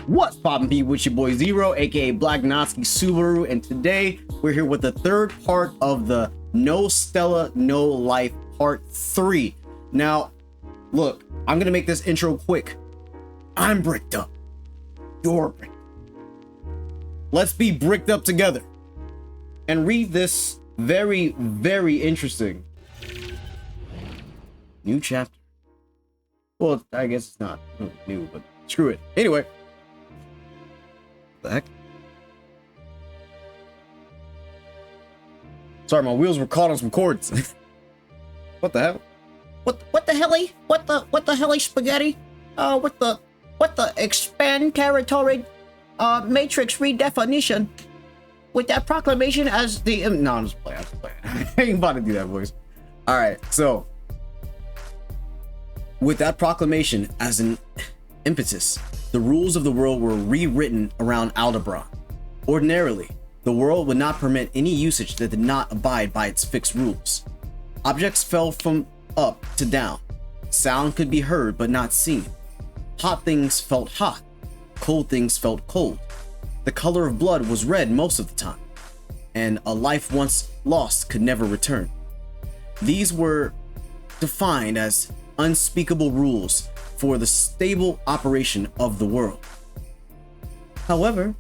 What's poppin' people, it's your boy Zero, aka Black Nazi Subaru, and today we're here with the third part of the No Stella, No Life Part 3. Now, look, I'm gonna make this intro quick. I'm bricked up. You're bricked up. Let's be bricked up together and read this very, very interesting new chapter. Well, I guess it's not new, but screw it. Anyway. The heck? Sorry, my wheels were caught on some cords. What the hell? What the helly? What the helly spaghetti? What the expand territory matrix redefinition with that proclamation as the No, I'm just playing. I ain't about to do that voice. All right, so with that proclamation as an impetus, the rules of the world were rewritten around Aldebaran. Ordinarily, the world would not permit any usage that did not abide by its fixed rules. Objects fell from up to down. Sound could be heard but not seen. Hot things felt hot. Cold things felt cold. The color of blood was red most of the time, and a life once lost could never return. These were defined as unspeakable rules for the stable operation of the world. However,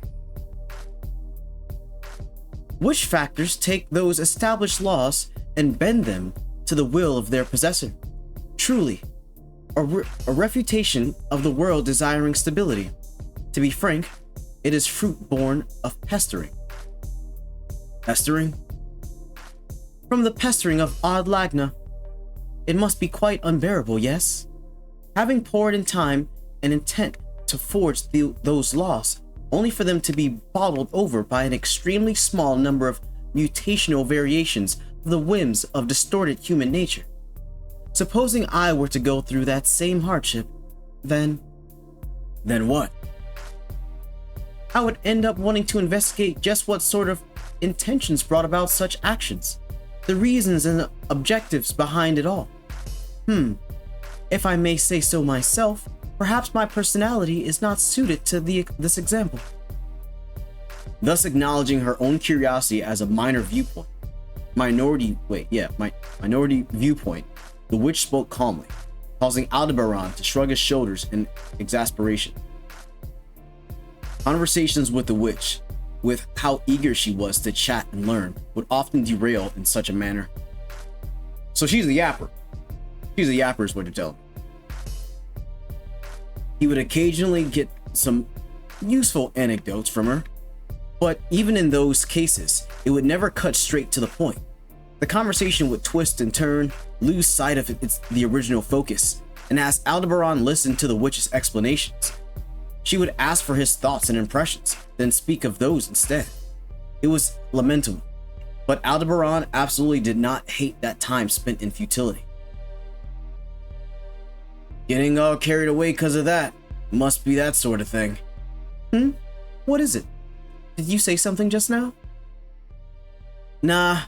witch factors take those established laws and bend them to the will of their possessor. Truly, a refutation of the world desiring stability. To be frank, it is fruit born of pestering. Pestering? From the pestering of Odd Lagna. It must be quite unbearable, yes? Having poured in time and intent to forge those laws, only for them to be bottled over by an extremely small number of mutational variations of the whims of distorted human nature. Supposing I were to go through that same hardship, then what? I would end up wanting to investigate just what sort of intentions brought about such actions, the reasons and objectives behind it all. If I may say so myself, perhaps my personality is not suited to this example. Thus acknowledging her own curiosity as a minority viewpoint, the witch spoke calmly, causing Aldebaran to shrug his shoulders in exasperation. Conversations with the witch, with how eager she was to chat and learn, would often derail in such a manner. So she's a yapper. She's a yapper is what you're telling me. He would occasionally get some useful anecdotes from her, but even in those cases, it would never cut straight to the point. The conversation would twist and turn, lose sight of the original focus, and as Aldebaran listened to the witch's explanations, she would ask for his thoughts and impressions, then speak of those instead. It was lamentable, but Aldebaran absolutely did not hate that time spent in futility. Getting all carried away because of that. Must be that sort of thing. What is it? Did you say something just now? Nah,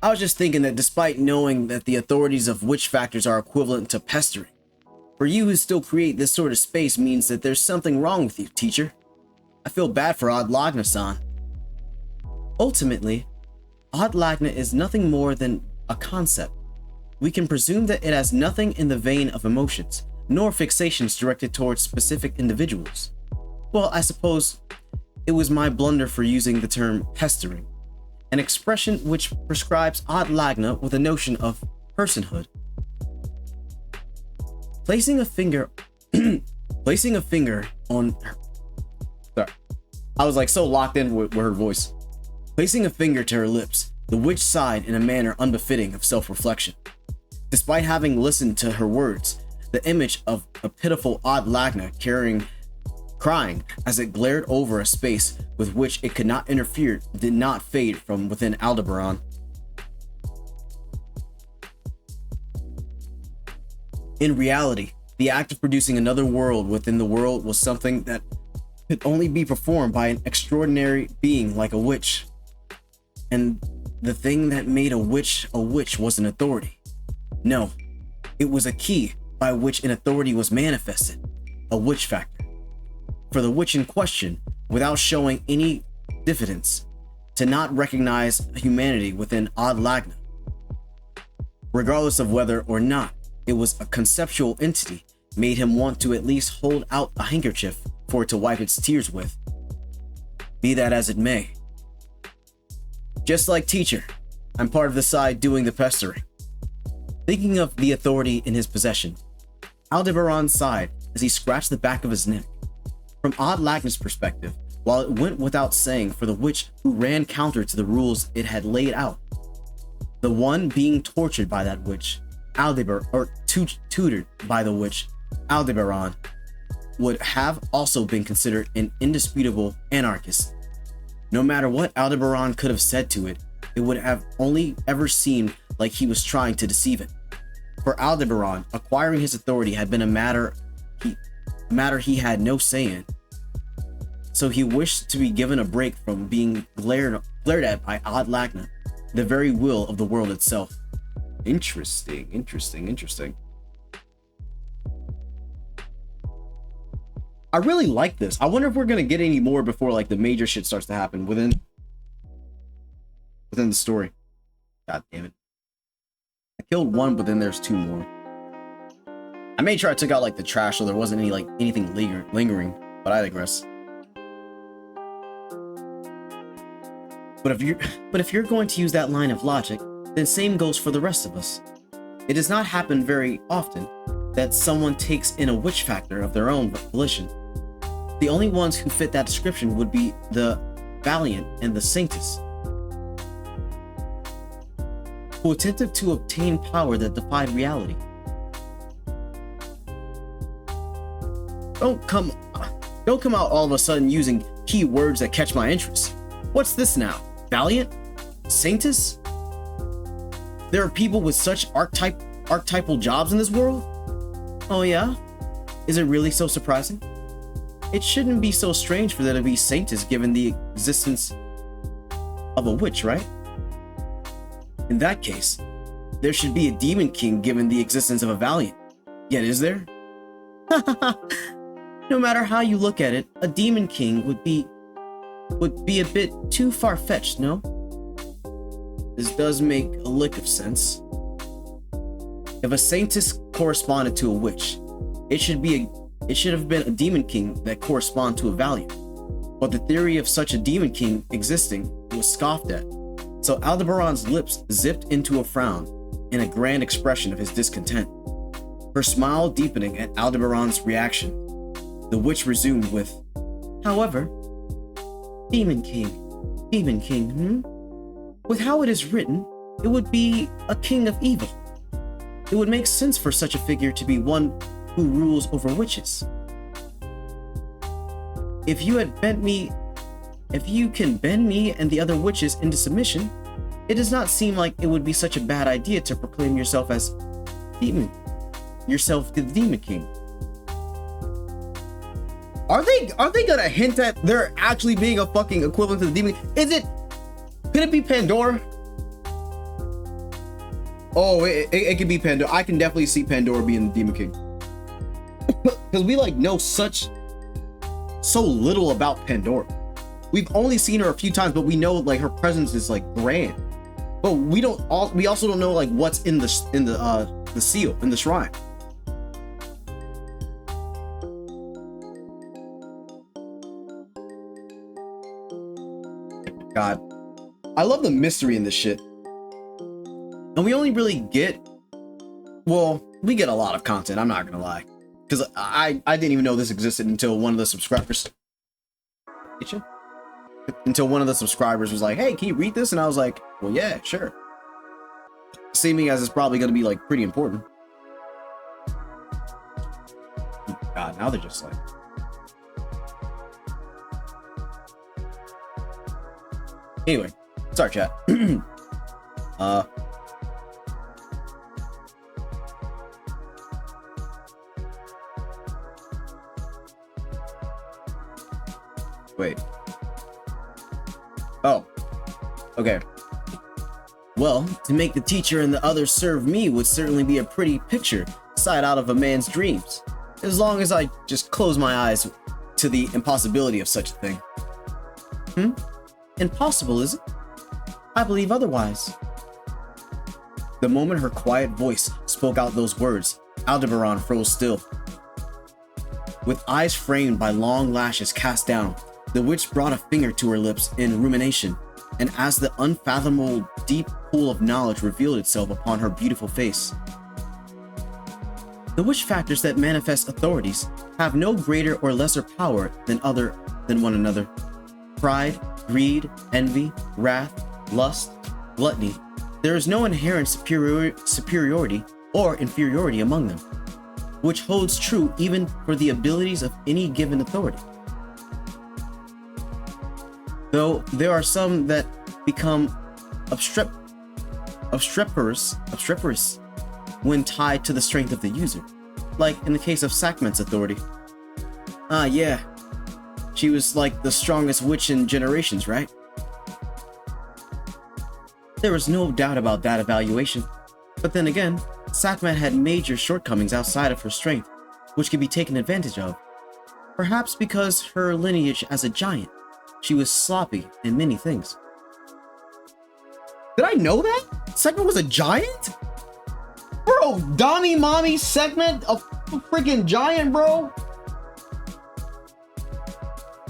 I was just thinking that despite knowing that the authorities of witch factors are equivalent to pestering, for you who still create this sort of space means that there's something wrong with you, teacher. I feel bad for Odd Lagna-san. Ultimately, Odd Lagna is nothing more than a concept. We can presume that it has nothing in the vein of emotions, nor fixations directed towards specific individuals. Well, I suppose it was my blunder for using the term pestering, an expression which prescribes Odd Lagna with a notion of personhood. Placing a finger on her. Sorry. I was like so locked in with her voice. Placing a finger to her lips, the witch sighed in a manner unbefitting of self-reflection. Despite having listened to her words, the image of a pitiful Odd Lagna crying as it glared over a space with which it could not interfere did not fade from within Aldebaran. In reality, the act of producing another world within the world was something that could only be performed by an extraordinary being like a witch. And the thing that made a witch was an authority. No, it was a key by which an authority was manifested, a witch factor. for the witch in question without showing any diffidence to not recognize humanity within Odd Lagna. Regardless of whether or not it was a conceptual entity, made him want to at least hold out a handkerchief for it to wipe its tears with. Be that as it may. Just like teacher, I'm part of the side doing the pestering. Thinking of the authority in his possession, Aldebaran sighed as he scratched the back of his neck. From Odd Lagna's perspective, while it went without saying for the witch who ran counter to the rules it had laid out, the one being tortured by that witch, tutored by the witch, Aldebaran, would have also been considered an indisputable anarchist. No matter what Aldebaran could have said to it, it would have only ever seemed like he was trying to deceive it. For Aldebaran, acquiring his authority had been a matter he had no say in. So he wished to be given a break from being glared at by Odd Lagna, the very will of the world itself. Interesting. I really like this. I wonder if we're gonna get any more before like the major shit starts to happen within the story. God damn it. I killed one, but then there's two more. I made sure I took out like the trash so there wasn't anything lingering, but I digress. But if you're going to use that line of logic, then same goes for the rest of us. It does not happen very often that someone takes in a witch factor of their own volition. The only ones who fit that description would be the Valiant and the Saintess, who attempted to obtain power that defied reality. Don't come out all of a sudden using key words that catch my interest. What's this now? Valiant? Saintess? There are people with such archetypal jobs in this world? Oh yeah? Is it really so surprising? It shouldn't be so strange for there to be Saintess given the existence of a witch, right? In that case, there should be a Demon King given the existence of a Valiant. Yet is there? No matter how you look at it, a Demon King would be a bit too far-fetched, no? This does make a lick of sense. If a Saintess corresponded to a witch, it should have been a Demon King that corresponded to a Valiant. But the theory of such a Demon King existing was scoffed at. So Aldebaran's lips zipped into a frown in a grand expression of his discontent. Her smile deepening at Aldebaran's reaction, the witch resumed with, "However, Demon King, With how it is written, it would be a king of evil. It would make sense for such a figure to be one who rules over witches. If you can bend me and the other witches into submission, it does not seem like it would be such a bad idea to proclaim yourself as the Demon King." Are they gonna hint at there actually being a fucking equivalent to the Demon? Could it be Pandora? Oh, it could be Pandora. I can definitely see Pandora being the Demon King. Because we know so little about Pandora. We've only seen her a few times, but we know her presence is grand. But we also don't know what's in the seal, in the shrine. God, I love the mystery in this shit. And we only really get a lot of content, I'm not gonna lie. Because I didn't even know this existed until one of the subscribers. Did you? Until one of the subscribers was like, "Hey, can you read this?" And I was like, "Well, yeah, sure." Seeming as it's probably gonna be pretty important. God, now they're just Anyway, sorry, chat. Wait. Oh. Okay. Well, to make the teacher and the others serve me would certainly be a pretty picture, sight out of a man's dreams. As long as I just close my eyes to the impossibility of such a thing. Impossible, is it? I believe otherwise. The moment her quiet voice spoke out those words, Aldebaran froze still. With eyes framed by long lashes cast down, the witch brought a finger to her lips in rumination, and as the unfathomable deep pool of knowledge revealed itself upon her beautiful face. The witch factors that manifest authorities have no greater or lesser power than one another. Pride, greed, envy, wrath, lust, gluttony. There is no inherent superiority or inferiority among them, which holds true even for the abilities of any given authority. Though there are some that become obstreperous when tied to the strength of the user, like in the case of Sakment's authority. Ah, yeah. She was like the strongest witch in generations, right? There was no doubt about that evaluation. But then again, Sakment had major shortcomings outside of her strength, which could be taken advantage of. Perhaps because her lineage as a giant, she was sloppy in many things. Did I know that? Sakment was a giant? Bro, Donnie Mommy Sakment, a freaking giant, bro?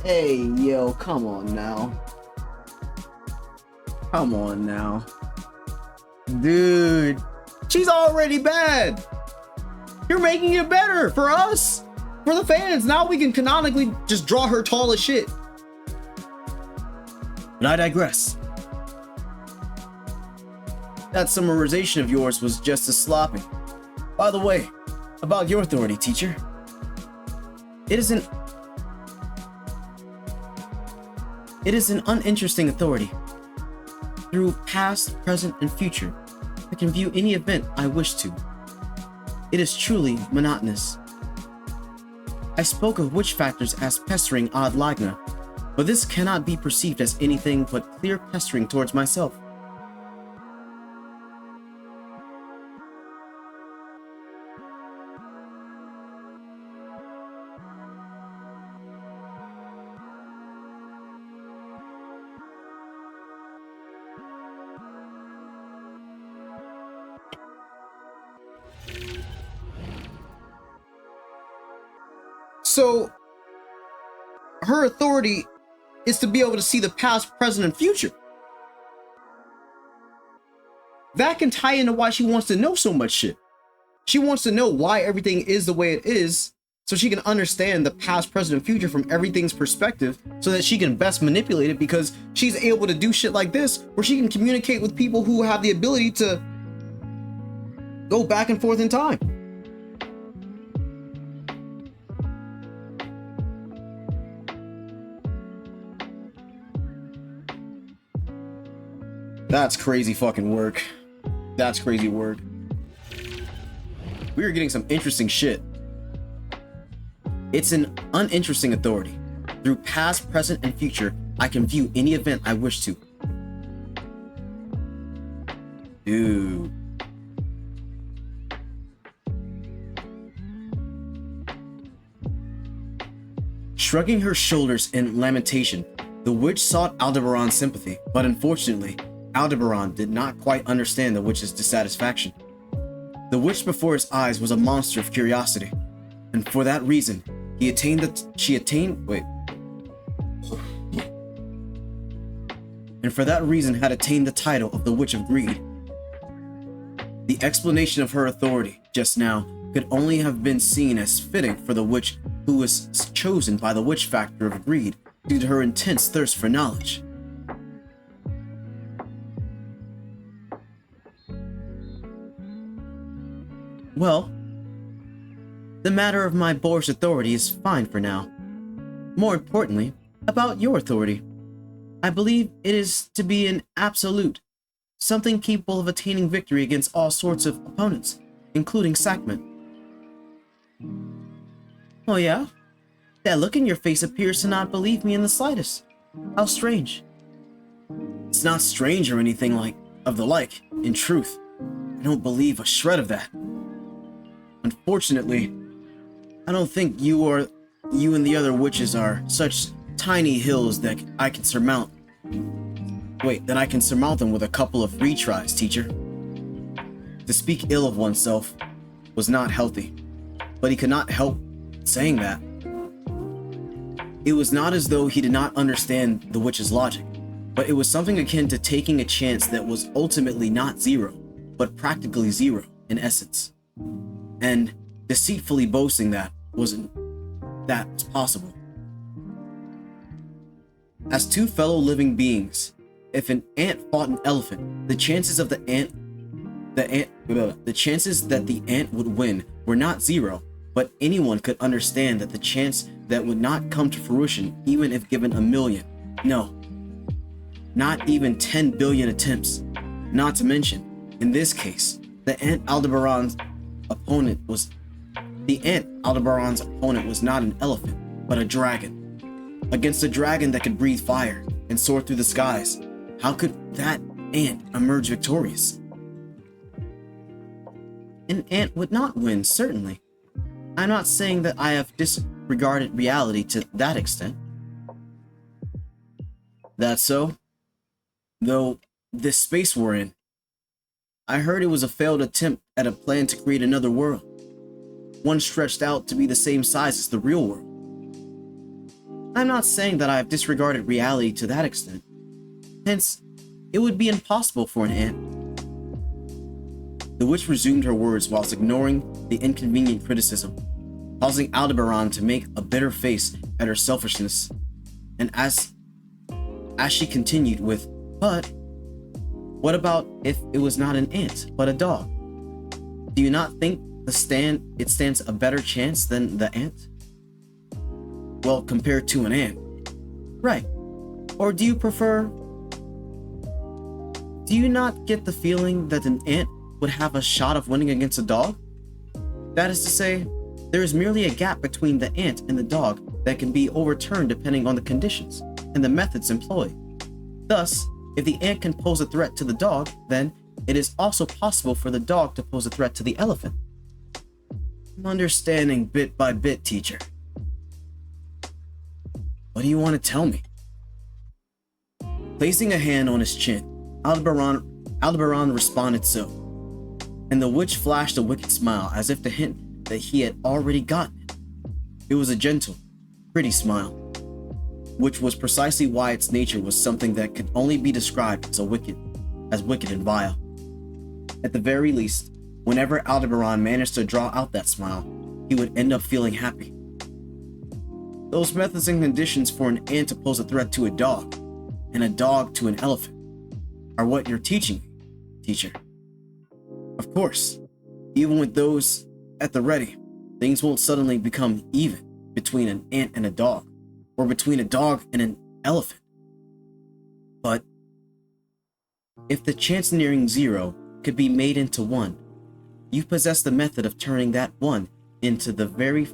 Hey, yo, come on now. Come on now. Dude, she's already bad. You're making it better for us, for the fans. Now we can canonically just draw her tall as shit. But I digress. That summarization of yours was just as sloppy. By the way, about your authority, teacher. It is an uninteresting authority. Through past, present, and future, I can view any event I wish to. It is truly monotonous. I spoke of witch factors as pestering ad lagna, but this cannot be perceived as anything but clear pestering towards myself. So, her authority is to be able to see the past, present, and future. That can tie into why she wants to know so much shit. She wants to know why everything is the way it is, so she can understand the past, present, and future from everything's perspective, so that she can best manipulate it, because she's able to do shit like this, where she can communicate with people who have the ability to go back and forth in time. That's crazy fucking work. That's crazy work. We are getting some interesting shit. It's an uninteresting authority. Through past, present, and future, I can view any event I wish to. Dude. Shrugging her shoulders in lamentation, the witch sought Aldebaran's sympathy, but unfortunately, Aldebaran did not quite understand the witch's dissatisfaction. The witch before his eyes was a monster of curiosity, and for that reason, she attained the title of the Witch of Greed. The explanation of her authority just now could only have been seen as fitting for the witch who was chosen by the witch factor of greed due to her intense thirst for knowledge. Well, the matter of my boar's authority is fine for now. More importantly, about your authority. I believe it is to be an absolute, something capable of attaining victory against all sorts of opponents, including Sakment. Oh yeah? That look in your face appears to not believe me in the slightest. How strange. It's not strange or anything of the like. In truth, I don't believe a shred of that. Unfortunately, I don't think you are you and the other witches are such tiny hills that I can surmount. Wait, that I can surmount them with a couple of retries, teacher. To speak ill of oneself was not healthy, but he could not help saying that. It was not as though he did not understand the witch's logic, but it was something akin to taking a chance that was ultimately not zero, but practically zero in essence, and deceitfully boasting that was possible. As two fellow living beings, if an ant fought an elephant, the chances that the ant would win were not zero, but anyone could understand that the chance that would not come to fruition even if given 1,000,000, no, not even 10 billion attempts. Not to mention, in this case, the ant Aldebaran's opponent was not an elephant, but a dragon. Against a dragon that could breathe fire and soar through the skies, how could that ant emerge victorious? An ant would not win, certainly. I'm not saying that I have disregarded reality to that extent. That's so. Though this space we're in, I heard it was a failed attempt at a plan to create another world, one stretched out to be the same size as the real world. I'm not saying that I have disregarded reality to that extent. Hence, it would be impossible for an ant. The witch resumed her words whilst ignoring the inconvenient criticism, causing Aldebaran to make a bitter face at her selfishness. And as she continued with, "But what about if it was not an ant, but a dog? Do you not think it stands a better chance than the ant?" "Well, compared to an ant." "Right. Or do you not get the feeling that an ant would have a shot of winning against a dog? That is to say, there is merely a gap between the ant and the dog that can be overturned depending on the conditions and the methods employed. Thus, if the ant can pose a threat to the dog, then it is also possible for the dog to pose a threat to the elephant." "I'm understanding bit by bit, teacher." "What do you want to tell me?" Placing a hand on his chin, Aldebaran responded so, and the witch flashed a wicked smile as if to hint that he had already gotten it. It was a gentle, pretty smile, which was precisely why its nature was something that could only be described as wicked and vile. At the very least, whenever Aldebaran managed to draw out that smile, he would end up feeling happy. Those methods and conditions for an ant to pose a threat to a dog, and a dog to an elephant, are what you're teaching me, teacher. Of course, even with those at the ready, things won't suddenly become even between an ant and a dog, or between a dog and an elephant. But if the chance nearing zero could be made into one, you possess the method of turning that one into the very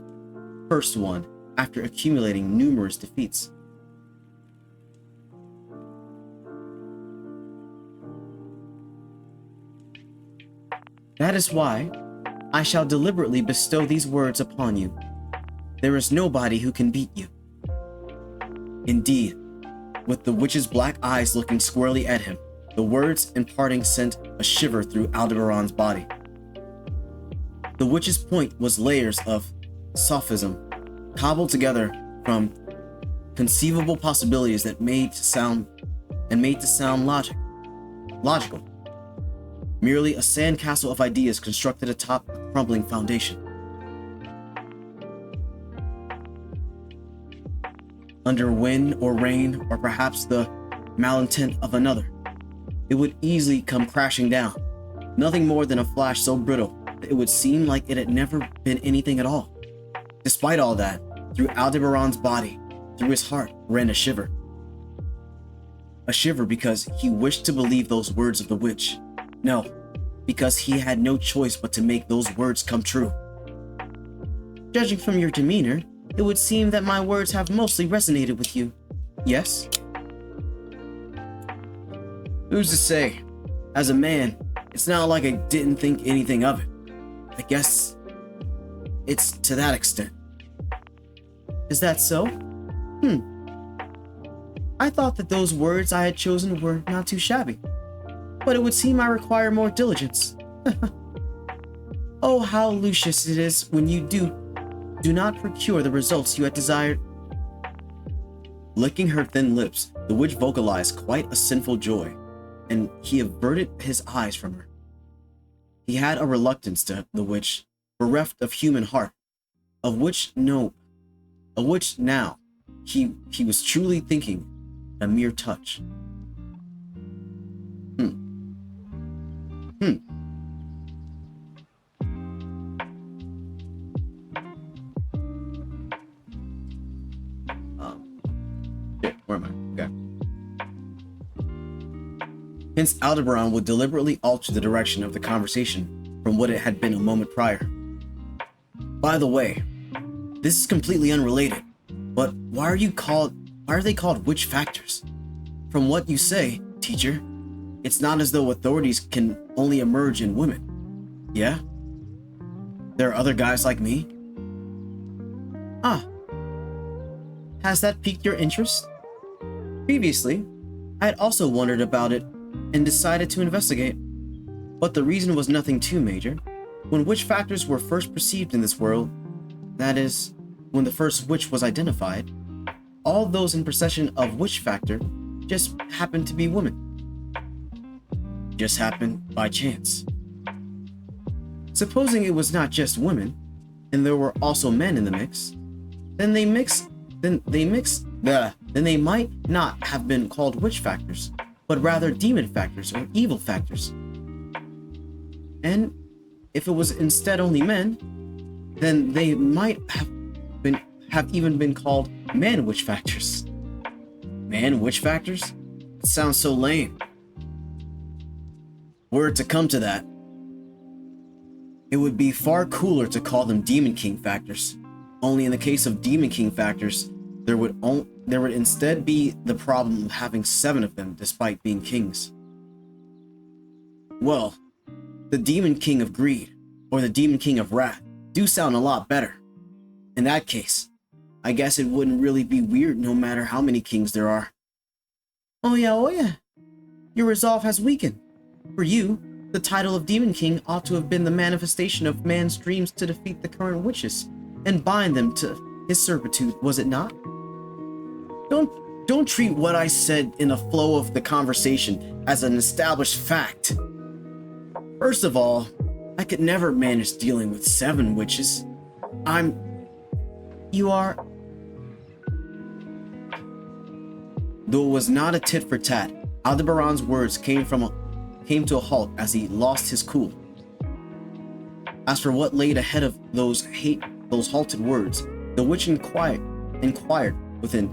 first one after accumulating numerous defeats. That is why I shall deliberately bestow these words upon you. There is nobody who can beat you. Indeed, with the witch's black eyes looking squarely at him, the words imparting sent a shiver through Aldebaran's body. The witch's point was layers of sophism, cobbled together from conceivable possibilities that made to sound logical. Merely a sandcastle of ideas constructed atop a crumbling foundation. Under wind or rain, or perhaps the malintent of another, it would easily come crashing down. Nothing more than a flash so brittle that it would seem like it had never been anything at all. Despite all that, through Aldebaran's body, through his heart, ran a shiver. A shiver because he wished to believe those words of the witch. No, because he had no choice but to make those words come true. Judging from your demeanor, it would seem that my words have mostly resonated with you. Yes? Who's to say? As a man, it's not like I didn't think anything of it. I guess it's to that extent. Is that so? I thought that those words I had chosen were not too shabby, but it would seem I require more diligence. Oh, how luscious it is when you do not procure the results you had desired. Licking her thin lips, the witch vocalized quite a sinful joy, and he averted his eyes from her. He had a reluctance to the witch, bereft of human heart, of which now he was truly thinking a mere touch. Where am I? Okay. Hence, Aldebaran would deliberately alter the direction of the conversation from what it had been a moment prior. By the way, this is completely unrelated, but why are they called witch factors? From what you say, teacher, it's not as though authorities can only emerge in women. Yeah? There are other guys like me? Ah. Has that piqued your interest? Previously, I had also wondered about it and decided to investigate. But the reason was nothing too major. When witch factors were first perceived in this world, that is, when the first witch was identified, all those in possession of witch factor just happened to be women. Just happened by chance. Supposing it was not just women, and there were also men in the mix, then they might not have been called witch factors, but rather demon factors or evil factors. And if it was instead only men, then they might have even been called man witch factors. Man witch factors? It sounds so lame. Were it to come to that, it would be far cooler to call them demon king factors. Only in the case of demon king factors, there would instead be the problem of having 7 of them despite being kings. Well, the demon king of greed or the demon king of wrath do sound a lot better. In that case, I guess it wouldn't really be weird no matter how many kings there are. Oh yeah. Your resolve has weakened. For you, the title of Demon King ought to have been the manifestation of man's dreams to defeat the current witches and bind them to his servitude, was it not? Don't treat what I said in the flow of the conversation as an established fact. First of all, I could never manage dealing with 7 witches. You are... Though it was not a tit for tat, Aldebaran's words came to a halt as he lost his cool. As for what laid ahead of those halted words, the witch inquired with an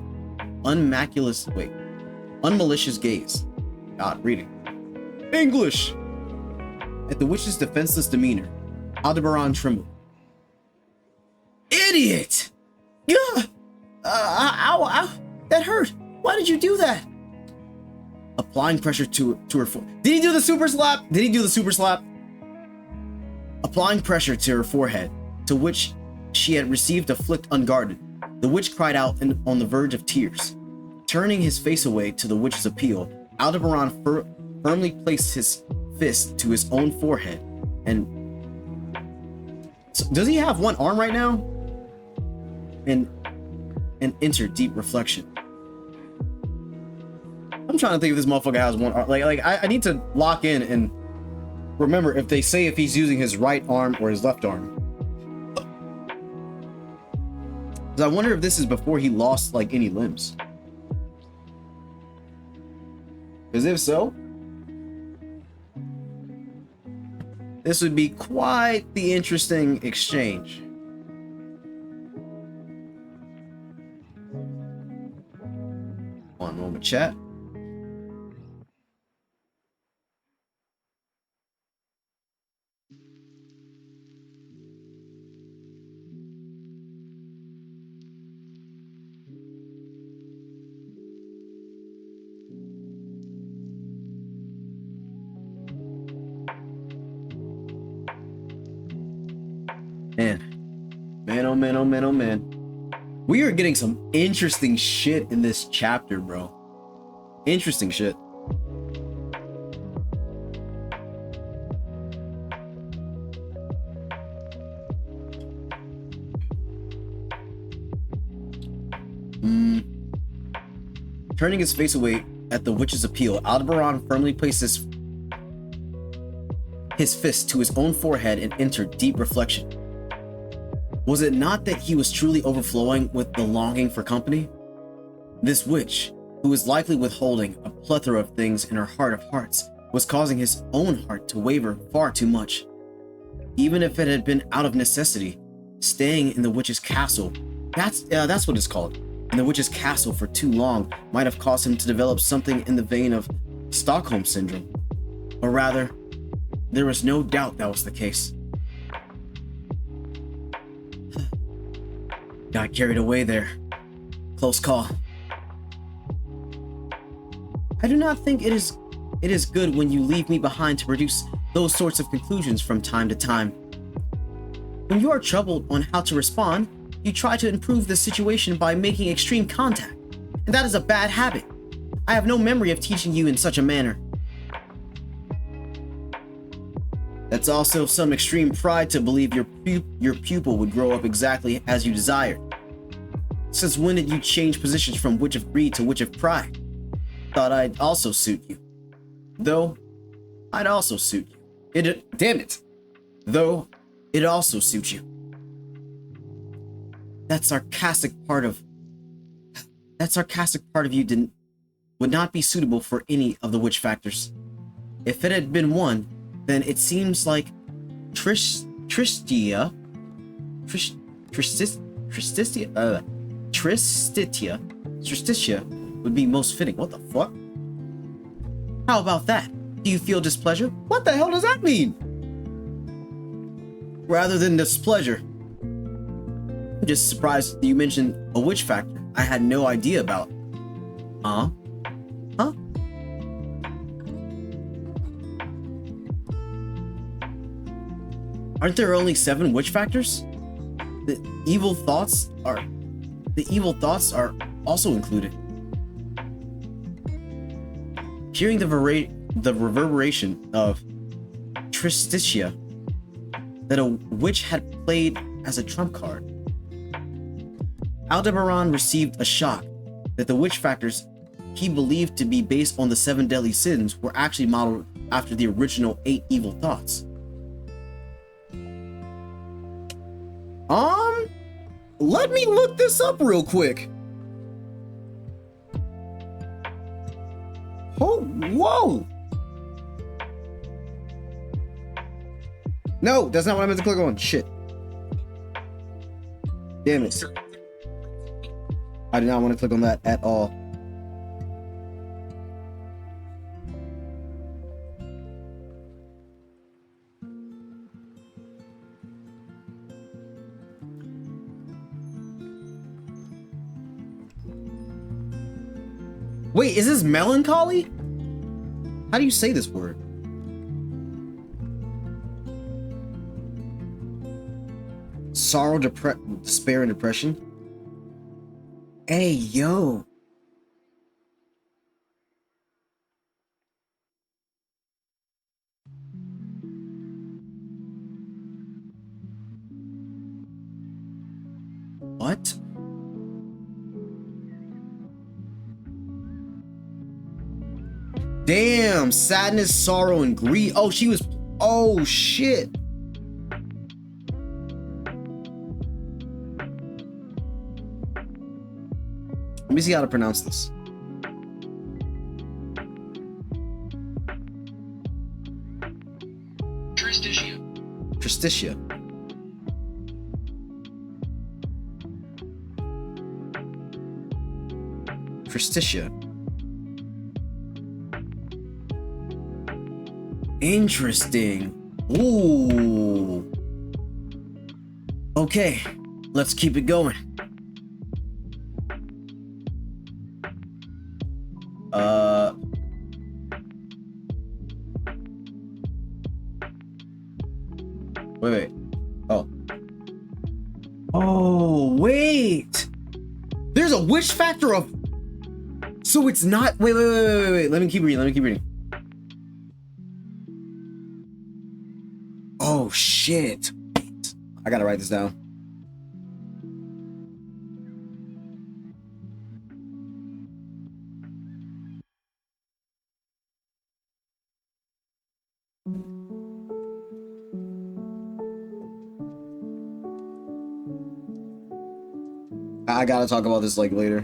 unmalicious gaze. God, reading. English! At the witch's defenseless demeanor, Aldebaran trembled. Idiot! Yeah! Ow! That hurt! Why did you do that? Applying pressure to her forehead. Did he do the super slap? Applying pressure to her forehead, to which she had received a flick unguarded, the witch cried out on the verge of tears. Turning his face away to the witch's appeal, Aldebaran firmly placed his fist to his own forehead and... So, does he have one arm right now? And entered deep reflection. I'm trying to think if this motherfucker has one arm. I need to lock in and remember if they say if he's using his right arm or his left arm. Because I wonder if this is before he lost like any limbs. Because if so, this would be quite the interesting exchange. One moment, chat. Man, oh man. We are getting some interesting shit in this chapter, bro. Interesting shit. Turning his face away at the witch's appeal, Aldebaran firmly placed his fist to his own forehead and entered deep reflection. Was it not that he was truly overflowing with the longing for company? This witch, who was likely withholding a plethora of things in her heart of hearts, was causing his own heart to waver far too much. Even if it had been out of necessity, staying in the witch's castle, that's what it's called, in the witch's castle for too long might have caused him to develop something in the vein of Stockholm Syndrome. Or rather, there was no doubt that was the case. Got carried away there. Close call. I do not think it is good when you leave me behind to produce those sorts of conclusions from time to time. When you are troubled on how to respond, you try to improve the situation by making extreme contact, and that is a bad habit. I have no memory of teaching you in such a manner. That's also some extreme pride to believe your pupil would grow up exactly as you desired. Since when did you change positions from witch of greed to witch of pride? Thought I'd also suit you. Though, I'd also suit you. Damn it. Though, it'd also suit you. That sarcastic part of you would not be suitable for any of the witch factors. If it had been one, then it seems like Tristitia would be most fitting. What the fuck? How about that? Do you feel displeasure? What the hell does that mean? Rather than displeasure. I'm just surprised you mentioned a witch factor I had no idea about. Huh? Aren't there only 7 witch factors? The evil thoughts are also included. Hearing the reverberation of Tristitia that a witch had played as a trump card, Aldebaran received a shock that the witch factors he believed to be based on the 7 deadly sins were actually modeled after the original 8 evil thoughts. Let me look this up real quick. Oh, whoa! No, that's not what I meant to click on. Shit. Damn it. I did not want to click on that at all. Wait, is this melancholy? How do you say this word? Sorrow, despair, and depression? Hey, yo. What? Damn, sadness, sorrow, and greed. Oh, she was. Oh, shit. Let me see how to pronounce this. Tristitia. Tristitia. Interesting. Ooh. Okay, let's keep it going. Wait. Oh. Oh, wait. There's a witch factor of... So it's not... Wait. Let me keep reading. Oh, shit. I gotta write this down. I gotta talk about this like later.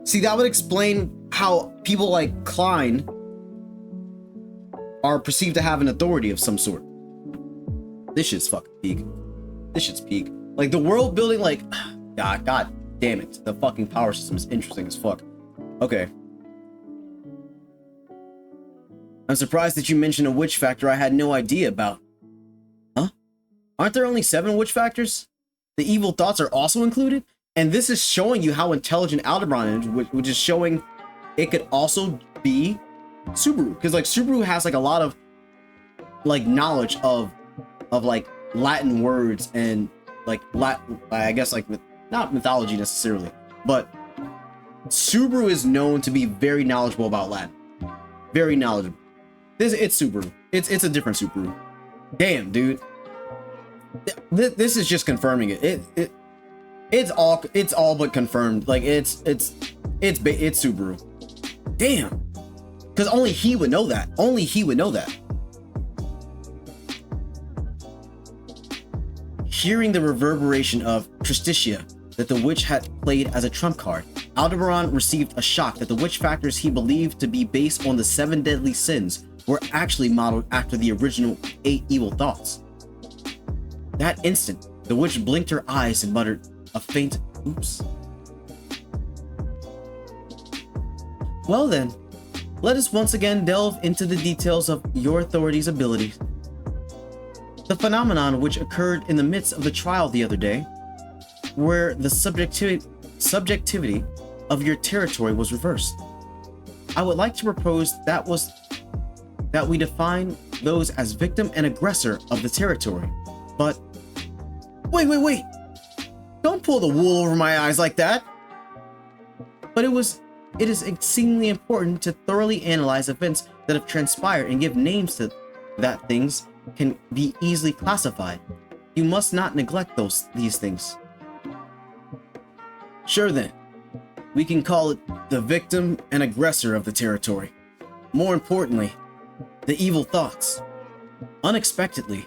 See, that would explain how people like Klein are perceived to have an authority of some sort. This shit's fucking peak. This shit's peak. Like the world building, like, God damn it. The fucking power system is interesting as fuck. Okay. I'm surprised that you mentioned a witch factor I had no idea about. Huh? Aren't there only 7 witch factors? The evil thoughts are also included? And this is showing you how intelligent Aldebaran is, which is showing it could also be Subaru. Because like Subaru has like a lot of like knowledge of like Latin words and like I guess like not mythology necessarily, but Subaru is known to be very knowledgeable about Latin. Very knowledgeable. It's Subaru. It's a different Subaru. Damn, dude. This is just confirming it. It's all but confirmed. Like it's Subaru. Damn. Because only he would know that. Only he would know that. Hearing the reverberation of Tristitia that the witch had played as a trump card, Aldebaran received a shock that the witch factors he believed to be based on the 7 deadly sins were actually modeled after the original 8 evil thoughts. That instant, the witch blinked her eyes and muttered a faint oops. Well then, let us once again delve into the details of your authority's abilities. The phenomenon which occurred in the midst of the trial the other day, where the subjectivity of your territory was reversed. I would like to propose that we define those as victim and aggressor of the territory. But wait. Don't pull the wool over my eyes like that. But it is exceedingly important to thoroughly analyze events that have transpired and give names to that things can be easily classified. You must not neglect these things. Sure then, we can call it the victim and aggressor of the territory. More importantly, the evil thoughts. Unexpectedly,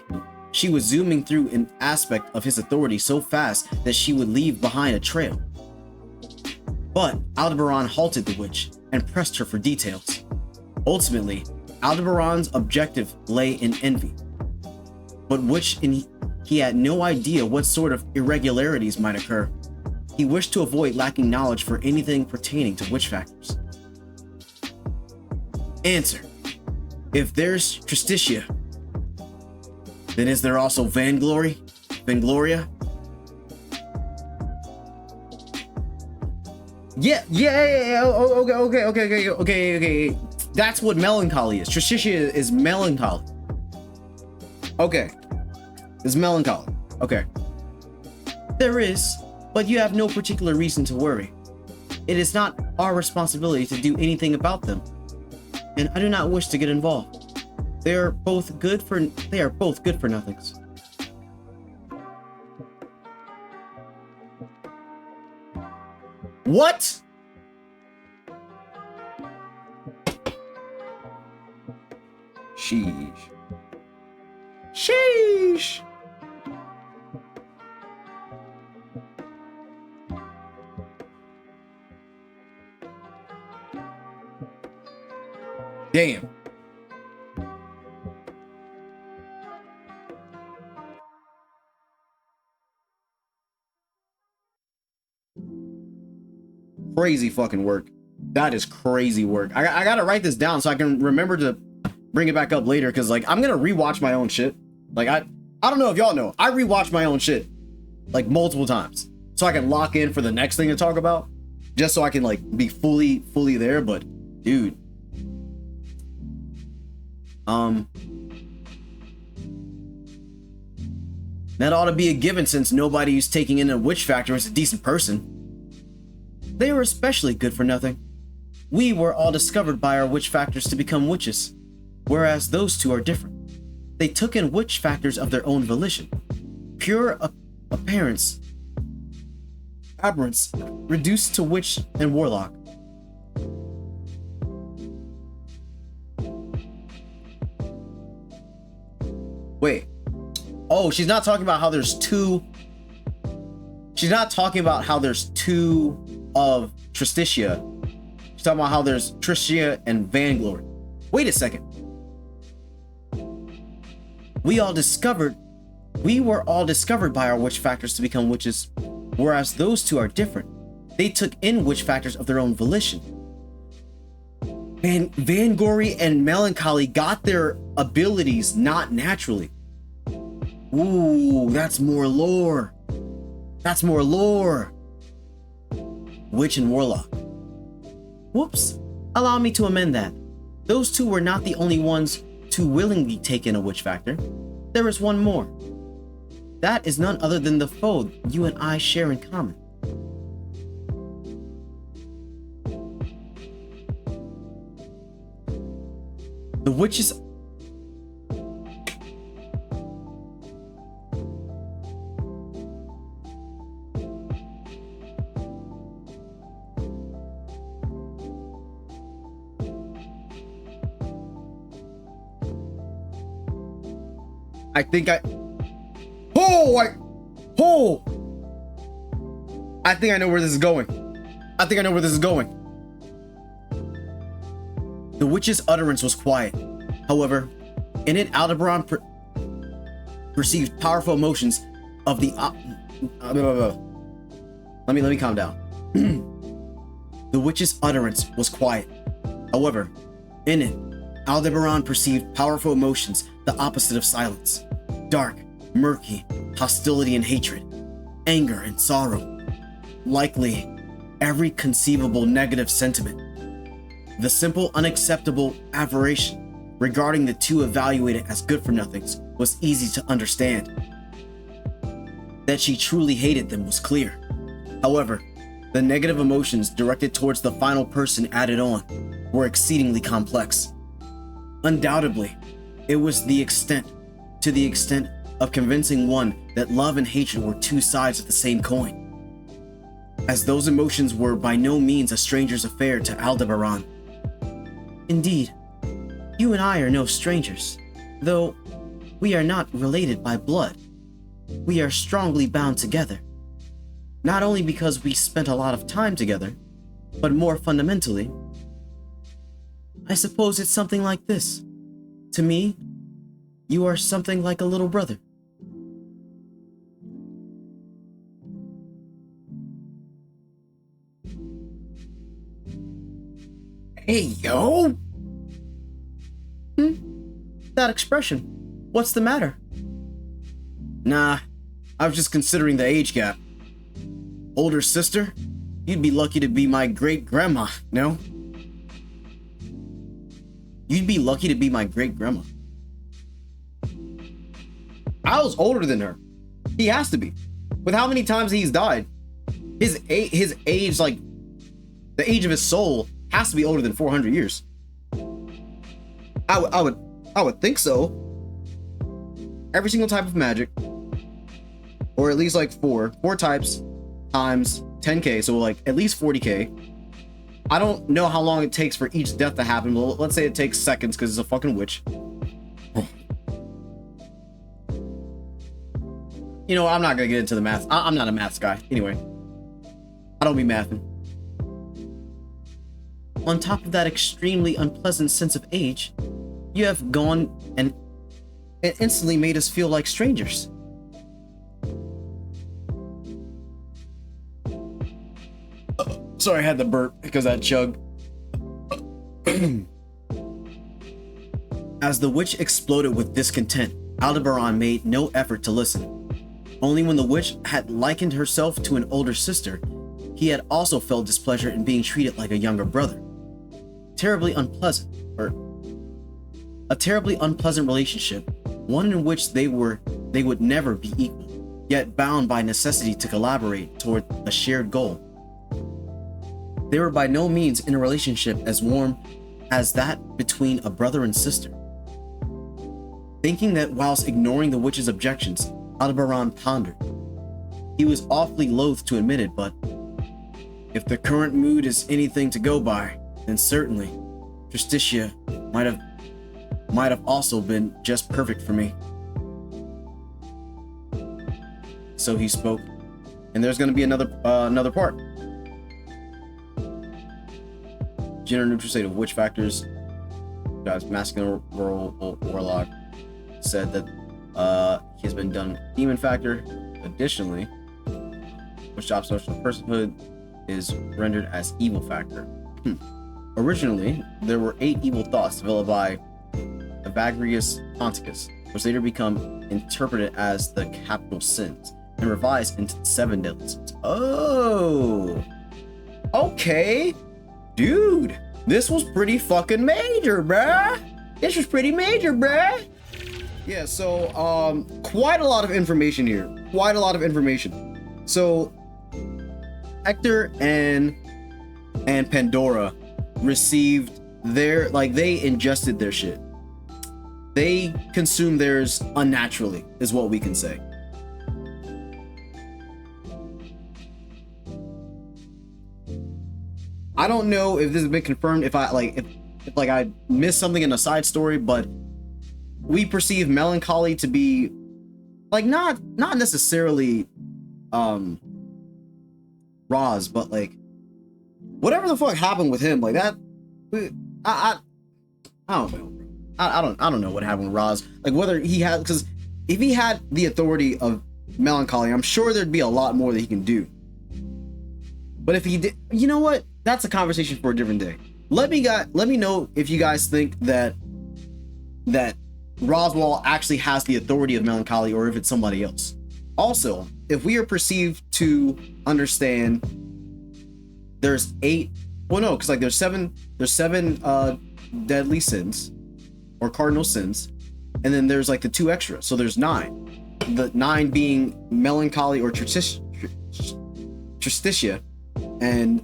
she was zooming through an aspect of his authority so fast that she would leave behind a trail. But Aldebaran halted the witch and pressed her for details. Ultimately, Aldebaran's objective lay in envy, but he had no idea what sort of irregularities might occur. He wished to avoid lacking knowledge for anything pertaining to witch factors. Answer. If there's Tristitia, then is there also Vangloria? Yeah. Okay. That's what melancholy is. Tristitia is melancholy. Okay. It's melancholy. Okay. There is, but you have no particular reason to worry. It is not our responsibility to do anything about them, and I do not wish to get involved. They are both good for nothings. What? Sheesh. Damn. Crazy fucking work. That is crazy work. I gotta write this down so I can remember to bring it back up later, because like I'm gonna rewatch my own shit. Like I don't know if y'all know, I rewatch my own shit like multiple times so I can lock in for the next thing to talk about, just so I can like be fully there. But Dude. That ought to be a given since nobody who's taking in a witch factor is a decent person. They were especially good for nothing. We were all discovered by our witch factors to become witches, whereas those two are different. They took in witch factors of their own volition. Pure appearance, aberrants, reduced to witch and warlock. Wait. Oh, she's not talking about how there's two. She's not talking about how there's two of Tristitia. She's talking about how there's Tristitia and Vanglory. Wait a second. We were all discovered by our witch factors to become witches, whereas those two are different. They took in witch factors of their own volition. Vanglory and Melancholy got their abilities not naturally. Ooh, that's more lore. That's more lore. Witch and warlock. Whoops. Allow me to amend that. Those two were not the only ones to willingly take in a witch factor. There is one more. That is none other than the foe you and I share in common. The witches. I think I know where this is going. The witch's utterance was quiet. However, in it, Aldebaran perceived powerful emotions of the. Let me calm down. The witch's utterance was quiet. However, in it, Aldebaran perceived powerful emotions, the opposite of silence. Dark, murky, hostility and hatred, anger and sorrow. Likely, every conceivable negative sentiment. The simple, unacceptable aberration regarding the two evaluated as good-for-nothings was easy to understand. That she truly hated them was clear. However, the negative emotions directed towards the final person added on were exceedingly complex. Undoubtedly, it was to the extent of convincing one that love and hatred were two sides of the same coin. As those emotions were by no means a stranger's affair to Aldebaran. Indeed, you and I are no strangers, though we are not related by blood. We are strongly bound together, not only because we spent a lot of time together, but more fundamentally, I suppose it's something like this. To me, you are something like a little brother. Hey, yo! That expression. What's the matter? Nah, I was just considering the age gap. Older sister? You'd be lucky to be my great-grandma, no? You'd be lucky to be my great-grandma. I was older than her. He has to be. With how many times he's died. His age, like, the age of his soul has to be older than 400 years. I would think so. Every single type of magic, or at least like four types times 10k, so like at least 40k. I don't know how long it takes for each death to happen, but let's say it takes seconds because it's a fucking witch. You know, I'm not gonna get into the math. I'm not a maths guy. Anyway, I don't be mathing. On top of that extremely unpleasant sense of age, you have gone and instantly made us feel like strangers. Sorry, I had to burp because that chug. As the witch exploded with discontent, Aldebaran made no effort to listen. Only when the witch had likened herself to an older sister, he had also felt displeasure in being treated like a younger brother. terribly unpleasant, or a terribly unpleasant relationship, one in which they would never be equal, yet bound by necessity to collaborate toward a shared goal. They were by no means in a relationship as warm as that between a brother and sister. Thinking that whilst ignoring the witch's objections, Aldebaran pondered. He was awfully loath to admit it, but if the current mood is anything to go by, then certainly Justitia might have also been just perfect for me. So he spoke, and there's going to be another part. Gender neutral state of witch factors. God's masculine role warlock said that he has been done demon factor. Additionally, which job social personhood is rendered as evil factor. Originally, there were 8 evil thoughts developed by Evagrius Ponticus, which later become interpreted as the capital sins and revised into 7 deadly sins. Oh, okay, dude, this was pretty fucking major, bruh. This was pretty major, bruh. Yeah, so quite a lot of information here. Quite a lot of information. So Hector and Pandora received their, like, they ingested their shit. They consumed theirs unnaturally, is what we can say. I don't know if this has been confirmed, if I missed something in a side story, but we perceive melancholy to be like not necessarily Roz, but like whatever the fuck happened with him, like that. I don't know, bro. I don't know what happened with Roz. Like whether he had, because if he had the authority of melancholy, I'm sure there'd be a lot more that he can do. But if he did, you know what? That's a conversation for a different day. Let me know if you guys think that Roswell actually has the authority of melancholy, or if it's somebody else. Also, if we are perceived to understand there's 8, well no, because like there's seven deadly sins or cardinal sins, and then there's like the 2 extra, so there's 9. The 9 being melancholy or tristitia and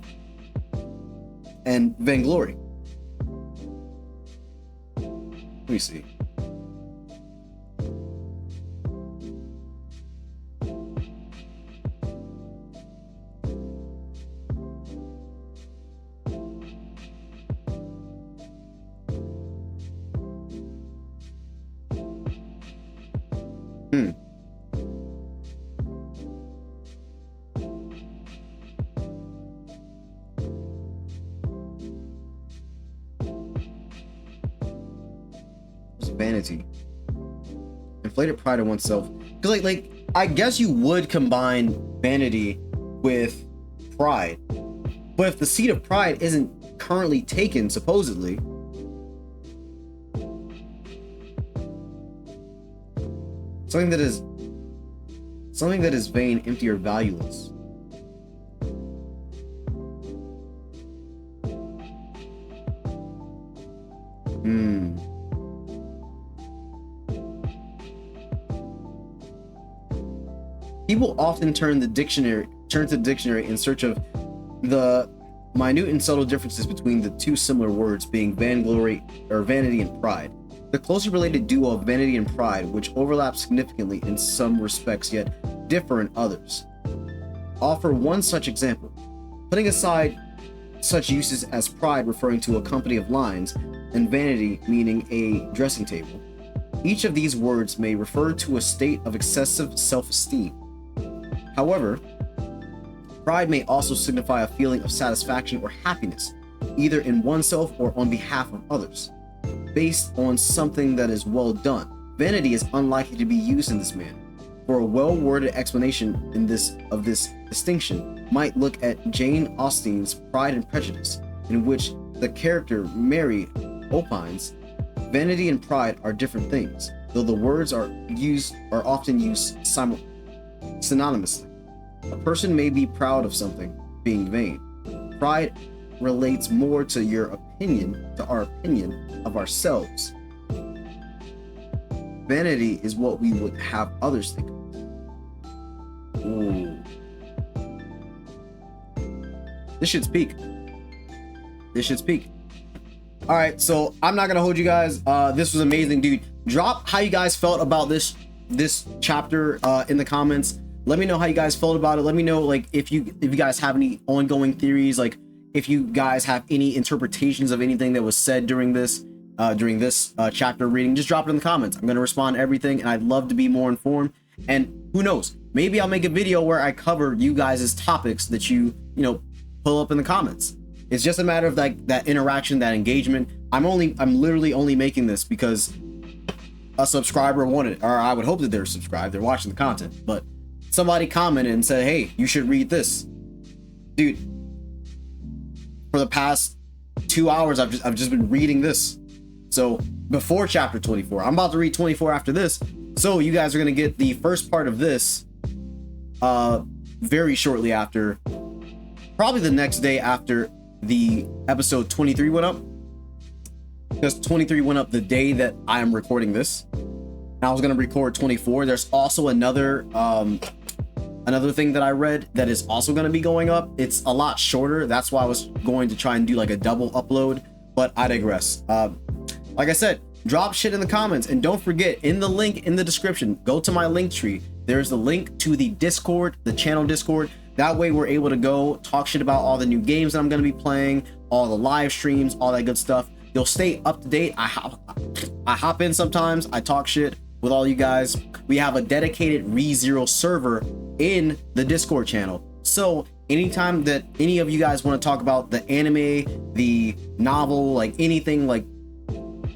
vainglory. Let me see. Vanity, inflated pride of oneself, because like I guess you would combine vanity with pride, but if the seat of pride isn't currently taken, supposedly, something that is vain, empty, or valueless. People often turn to the dictionary in search of the minute and subtle differences between the 2 similar words, being vainglory or vanity and pride. The closely related duo of vanity and pride, which overlap significantly in some respects yet differ in others. Offer one such example. Putting aside such uses as pride referring to a company of lions and vanity meaning a dressing table, each of these words may refer to a state of excessive self-esteem. However, pride may also signify a feeling of satisfaction or happiness, either in oneself or on behalf of others, based on something that is well done. Vanity is unlikely to be used in this manner. For a well-worded explanation of this distinction might look at Jane Austen's Pride and Prejudice, in which the character Mary opines, vanity and pride are different things, though the words are often used synonymously. A person may be proud of something, being vain. Pride relates more to your opinion, to our opinion of ourselves. Vanity is what we would have others think of. Ooh. This shit's peak. This shit's peak. All right, so I'm not gonna hold you guys. This was amazing, dude. Drop how you guys felt about this chapter in the comments. Let me know how you guys felt about it. Let me know, like, if you guys have any ongoing theories, like if you guys have any interpretations of anything that was said during this chapter reading. Just drop it in the comments. I'm gonna respond to everything, and I'd love to be more informed. And who knows, maybe I'll make a video where I cover you guys' topics that you know pull up in the comments. It's just a matter of like that interaction, that engagement. I'm literally only making this because a subscriber wanted it, or I would hope that they're subscribed, they're watching the content, but somebody commented and said, hey, you should read this. Dude, for the past 2 hours, I've just been reading this. So before chapter 24, I'm about to read 24 after this. So you guys are gonna get the first part of this very shortly after, probably the next day after the episode 23 went up, because 23 went up the day that I am recording this. And I was gonna record 24. There's also another thing that I read that is also gonna be going up. It's a lot shorter. That's why I was going to try and do like a double upload, but I digress. Like I said, drop shit in the comments, and don't forget, in the link in the description, go to my link tree. There's the link to the Discord, the channel Discord. That way we're able to go talk shit about all the new games that I'm going to be playing, all the live streams, all that good stuff. You'll stay up to date. I hop in sometimes, I talk shit with all you guys. We have a dedicated ReZero server in the Discord channel. So anytime that any of you guys want to talk about the anime, the novel, like anything, like,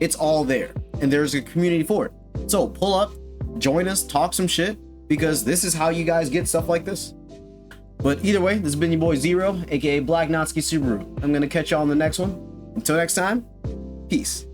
it's all there, and there's a community for it. So pull up, join us, talk some shit, because this is how you guys get stuff like this. But either way, this has been your boy Zero, aka Black Natsuki Subaru. I'm gonna catch y'all on the next one. Until next time, peace.